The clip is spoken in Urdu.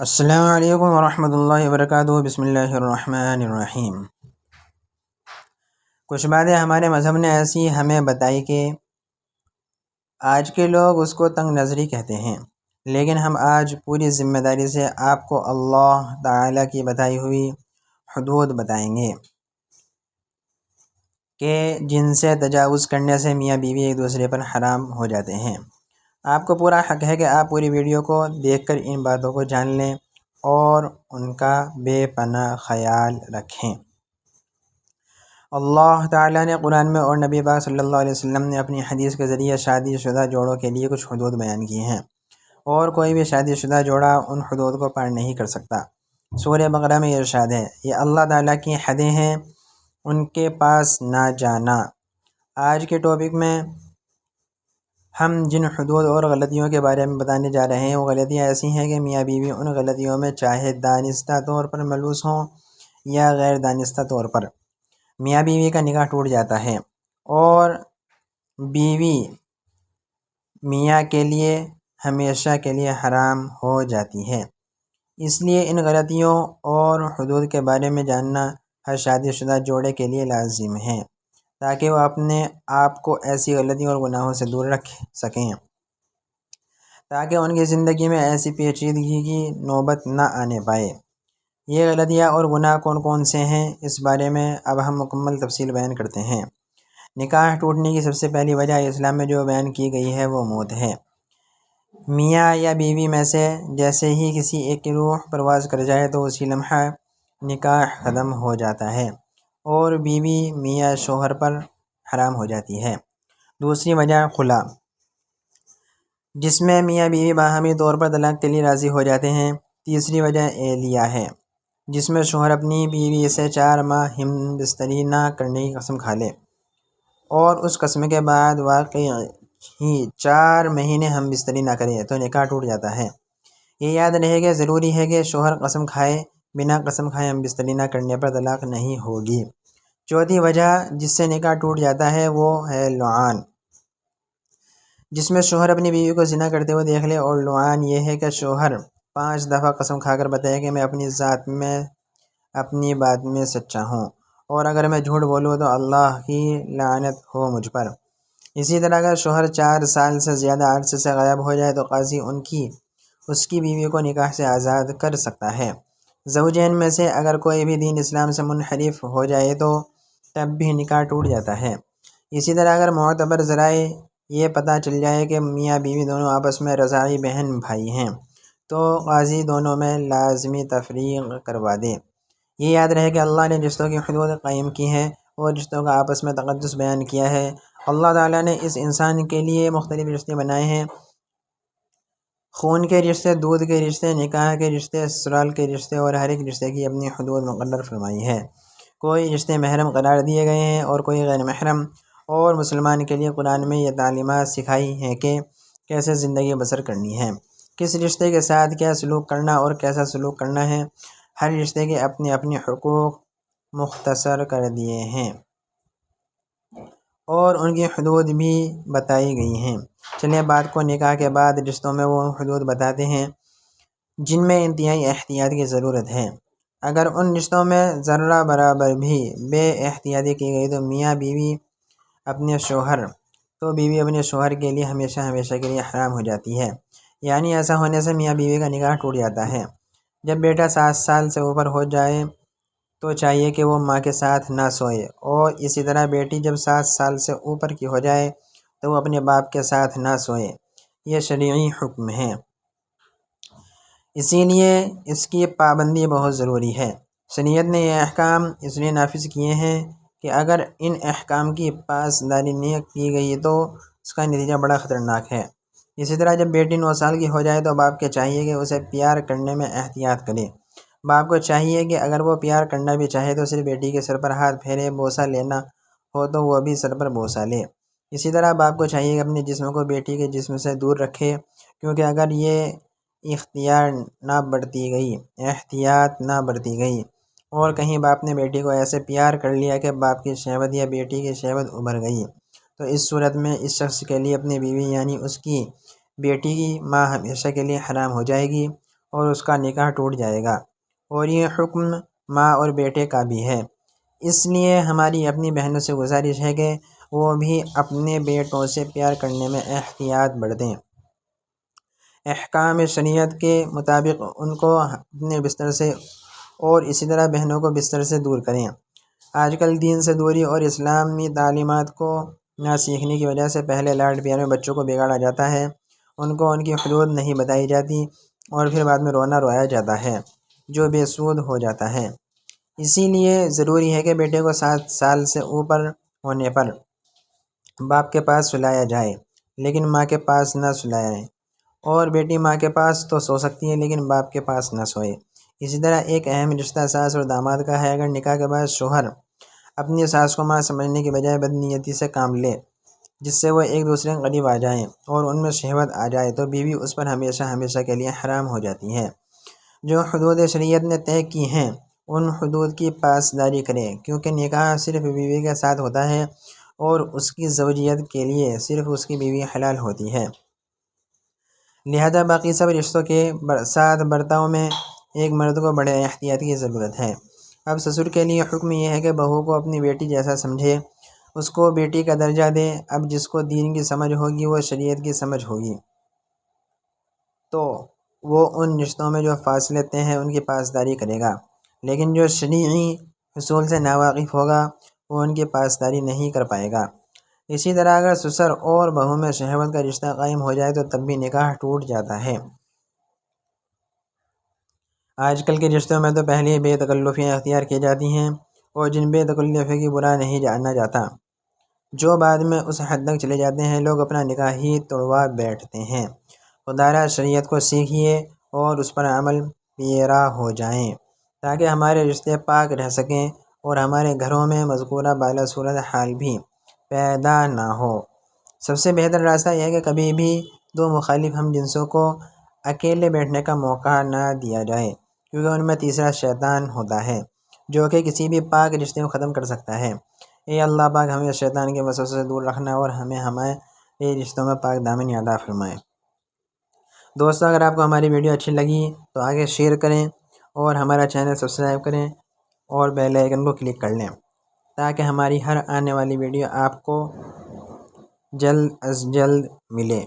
السلام علیکم ورحمۃ اللہ وبرکاتہ۔ بسم اللہ الرحمن الرحیم۔ کچھ باتیں ہمارے مذہب نے ایسی ہمیں بتائی کہ آج کے لوگ اس کو تنگ نظری کہتے ہیں، لیکن ہم آج پوری ذمہ داری سے آپ کو اللہ تعالیٰ کی بتائی ہوئی حدود بتائیں گے کہ جن سے تجاوز کرنے سے میاں بیوی ایک دوسرے پر حرام ہو جاتے ہیں۔ آپ کو پورا حق ہے کہ آپ پوری ویڈیو کو دیکھ کر ان باتوں کو جان لیں اور ان کا بے پناہ خیال رکھیں۔ اللہ تعالیٰ نے قرآن میں اور نبی پاک صلی اللہ علیہ وسلم نے اپنی حدیث کے ذریعے شادی شدہ جوڑوں کے لیے کچھ حدود بیان کی ہیں، اور کوئی بھی شادی شدہ جوڑا ان حدود کو پار نہیں کر سکتا۔ سورہ بقرہ میں ارشاد ہے، یہ اللہ تعالیٰ کی حدیں ہیں، ان کے پاس نہ جانا۔ آج کے ٹاپک میں ہم جن حدود اور غلطیوں کے بارے میں بتانے جا رہے ہیں، وہ غلطیاں ایسی ہیں کہ میاں بیوی ان غلطیوں میں چاہے دانستہ طور پر ملوث ہوں یا غیر دانستہ طور پر، میاں بیوی کا نکاح ٹوٹ جاتا ہے اور بیوی میاں کے لیے ہمیشہ کے لیے حرام ہو جاتی ہے۔ اس لیے ان غلطیوں اور حدود کے بارے میں جاننا ہر شادی شدہ جوڑے کے لیے لازم ہے، تاکہ وہ اپنے آپ کو ایسی غلطیوں اور گناہوں سے دور رکھ سکیں، تاکہ ان کی زندگی میں ایسی پیچیدگی کی نوبت نہ آنے پائے۔ یہ غلطیاں اور گناہ کون کون سے ہیں، اس بارے میں اب ہم مکمل تفصیل بیان کرتے ہیں۔ نکاح ٹوٹنے کی سب سے پہلی وجہ اسلام میں جو بیان کی گئی ہے وہ موت ہے۔ میاں یا بیوی میں سے جیسے ہی کسی ایک کی روح پرواز کر جائے تو اسی لمحہ نکاح ختم ہو جاتا ہے اور بیوی میاں شوہر پر حرام ہو جاتی ہے۔ دوسری وجہ خلا، جس میں میاں بیوی باہمی طور پر طلاق کے لیے راضی ہو جاتے ہیں۔ تیسری وجہ ایلیہ ہے، جس میں شوہر اپنی بیوی سے 4 ماہ ہم بستری نہ کرنے کی قسم کھا لے اور اس قسم کے بعد واقعی 4 مہینے ہم بستری نہ کرے تو نکاح ٹوٹ جاتا ہے۔ یہ یاد رہے کہ ضروری ہے کہ شوہر قسم کھائے، بنا قسم کھائے ہم بستری نہ کرنے پر طلاق نہیں ہوگی۔ چوتھی وجہ جس سے نکاح ٹوٹ جاتا ہے وہ ہے لعان، جس میں شوہر اپنی بیوی کو زنا کرتے ہوئے دیکھ لے، اور لعان یہ ہے کہ شوہر 5 دفعہ قسم کھا کر بتائے کہ میں اپنی ذات میں اپنی بات میں سچا ہوں، اور اگر میں جھوٹ بولوں تو اللہ کی لعنت ہو مجھ پر۔ اسی طرح اگر شوہر 4 سال سے زیادہ عرصے سے غائب ہو جائے تو قاضی اس کی بیوی کو نکاح سے آزاد کر سکتا ہے۔ زوجین میں سے اگر کوئی بھی دین اسلام سے منحرف ہو جائے تو تب بھی نکاح ٹوٹ جاتا ہے۔ اسی طرح اگر معتبر ذرائع یہ پتہ چل جائے کہ میاں بیوی دونوں آپس میں رضاعی بہن بھائی ہیں تو قاضی دونوں میں لازمی تفریق کروا دے۔ یہ یاد رہے کہ اللہ نے رشتوں کی حدود قائم کی ہیں اور رشتوں کا آپس میں تقدس بیان کیا ہے۔ اللہ تعالیٰ نے اس انسان کے لیے مختلف رشتے بنائے ہیں، خون کے رشتے، دودھ کے رشتے، نکاح کے رشتے، سسرال کے رشتے، اور ہر ایک رشتے کی اپنی حدود مقرر فرمائی ہے۔ کوئی رشتے محرم قرار دیے گئے ہیں اور کوئی غیر محرم، اور مسلمان کے لیے قرآن میں یہ تعلیمات سکھائی ہیں کہ کیسے زندگی بسر کرنی ہے، کس رشتے کے ساتھ کیا سلوک کرنا اور کیسا سلوک کرنا ہے۔ ہر رشتے کے اپنے اپنے حقوق مختصر کر دیے ہیں اور ان کی حدود بھی بتائی گئی ہیں۔ چلیے بات کو نکاح کے بعد رشتوں میں وہ حدود بتاتے ہیں جن میں انتہائی احتیاط کی ضرورت ہے۔ اگر ان رشتوں میں ذرہ برابر بھی بے احتیاطی کی گئی تو بیوی اپنے شوہر کے لیے ہمیشہ کے لیے حرام ہو جاتی ہے، یعنی ایسا ہونے سے میاں بیوی کا نکاح ٹوٹ جاتا ہے۔ جب بیٹا 7 سال سے اوپر ہو جائے تو چاہیے کہ وہ ماں کے ساتھ نہ سوئے، اور اسی طرح بیٹی جب 7 سال سے اوپر کی ہو جائے تو وہ اپنے باپ کے ساتھ نہ سوئے۔ یہ شرعی حکم ہے، اسی لیے اس کی پابندی بہت ضروری ہے۔ شریعت نے یہ احکام اس لیے نافذ کیے ہیں کہ اگر ان احکام کی پاسداری نہ کی گئی تو اس کا نتیجہ بڑا خطرناک ہے۔ اسی طرح جب بیٹی 9 سال کی ہو جائے تو باپ کے چاہیے کہ اسے پیار کرنے میں احتیاط کرے۔ باپ کو چاہیے کہ اگر وہ پیار کرنا بھی چاہے تو صرف بیٹی کے سر پر ہاتھ پھیرے، بوسہ لینا ہو تو وہ بھی سر پر بوسہ لے۔ اسی طرح باپ کو چاہیے کہ اپنے جسم کو بیٹی کے جسم سے دور رکھے، کیونکہ اگر یہ احتیاط نہ برتی گئی اور کہیں باپ نے بیٹی کو ایسے پیار کر لیا کہ باپ کی شہوت یا بیٹی کی شہوت ابھر گئی تو اس صورت میں اس شخص کے لیے اپنی بیوی یعنی اس کی بیٹی کی ماں ہمیشہ کے لیے حرام ہو جائے گی، اور اس کا نکاح ٹوٹ جائے گا، اور یہ حکم ماں اور بیٹے کا بھی ہے۔ اس لیے ہماری اپنی بہنوں سے گزارش ہے کہ وہ بھی اپنے بیٹوں سے پیار کرنے میں احتیاط برتیں، احکام شریعت کے مطابق ان کو اپنے بستر سے اور اسی طرح بہنوں کو بستر سے دور کریں۔ آج کل دین سے دوری اور اسلامی تعلیمات کو نہ سیکھنے کی وجہ سے پہلے لاڈ پیار میں بچوں کو بگاڑا جاتا ہے، ان کو ان کی حدود نہیں بتائی جاتی اور پھر بعد میں رویا جاتا ہے، جو بے سود ہو جاتا ہے۔ اسی لیے ضروری ہے کہ بیٹے کو 7 سال سے اوپر ہونے پر باپ کے پاس سلایا جائے، لیکن ماں کے پاس نہ سلائے، اور بیٹی ماں کے پاس تو سو سکتی ہے لیکن باپ کے پاس نہ سوئے۔ اسی طرح ایک اہم رشتہ ساس اور داماد کا ہے۔ اگر نکاح کے بعد شوہر اپنی ساس کو ماں سمجھنے کے بجائے بدنیتی سے کام لے، جس سے وہ ایک دوسرے کے قریب آ جائیں اور ان میں شہوت آ جائے، تو بیوی اس پر ہمیشہ ہمیشہ کے لیے حرام ہو جاتی ہے۔ جو حدود شریعت نے طے کی ہیں ان حدود کی پاسداری کرے، کیونکہ نکاح صرف بیوی کے ساتھ ہوتا ہے اور اس کی زوجیت کے لیے صرف اس کی بیوی حلال ہوتی ہے۔ لہذا باقی سب رشتوں کے ساتھ برتاؤ میں ایک مرد کو بڑے احتیاط کی ضرورت ہے۔ اب سسر کے لیے حکم یہ ہے کہ بہو کو اپنی بیٹی جیسا سمجھے، اس کو بیٹی کا درجہ دے۔ اب جس کو دین کی سمجھ ہوگی، وہ شریعت کی سمجھ ہوگی، تو وہ ان رشتوں میں جو فاصلے طے ہیں ان کی پاسداری کرے گا، لیکن جو شرعی حصول سے ناواقف ہوگا وہ ان کی پاسداری نہیں کر پائے گا۔ اسی طرح اگر سسر اور بہو میں شہوت کا رشتہ قائم ہو جائے تو تب بھی نکاح ٹوٹ جاتا ہے۔ آج کل کے رشتوں میں تو پہلے بے تکلفیاں اختیار کی جاتی ہیں، اور جن بے تکلفی کی برا نہیں جانا جاتا، جو بعد میں اس حد تک چلے جاتے ہیں لوگ اپنا نکاح ہی توڑوا بیٹھتے ہیں۔ خدا را شریعت کو سیکھیے اور اس پر عمل پیرا ہو جائیں، تاکہ ہمارے رشتے پاک رہ سکیں اور ہمارے گھروں میں مذکورہ بالا صورت حال بھی پیدا نہ ہو۔ سب سے بہتر راستہ یہ ہے کہ کبھی بھی دو مخالف ہم جنسوں کو اکیلے بیٹھنے کا موقع نہ دیا جائے، کیونکہ ان میں تیسرا شیطان ہوتا ہے جو کہ کسی بھی پاک رشتے کو ختم کر سکتا ہے۔ اے اللہ پاک ہمیں شیطان کے وسوسے سے دور رکھنا اور ہمیں ہمارے رشتوں میں پاک دامنی عطا فرمائے۔ دوستو، اگر آپ کو ہماری ویڈیو اچھی لگی تو آگے شیئر کریں اور ہمارا چینل سبسکرائب کریں اور بیل آئیکن کو کلک کر لیں، تاکہ ہماری ہر آنے والی ویڈیو آپ کو جلد از جلد ملے۔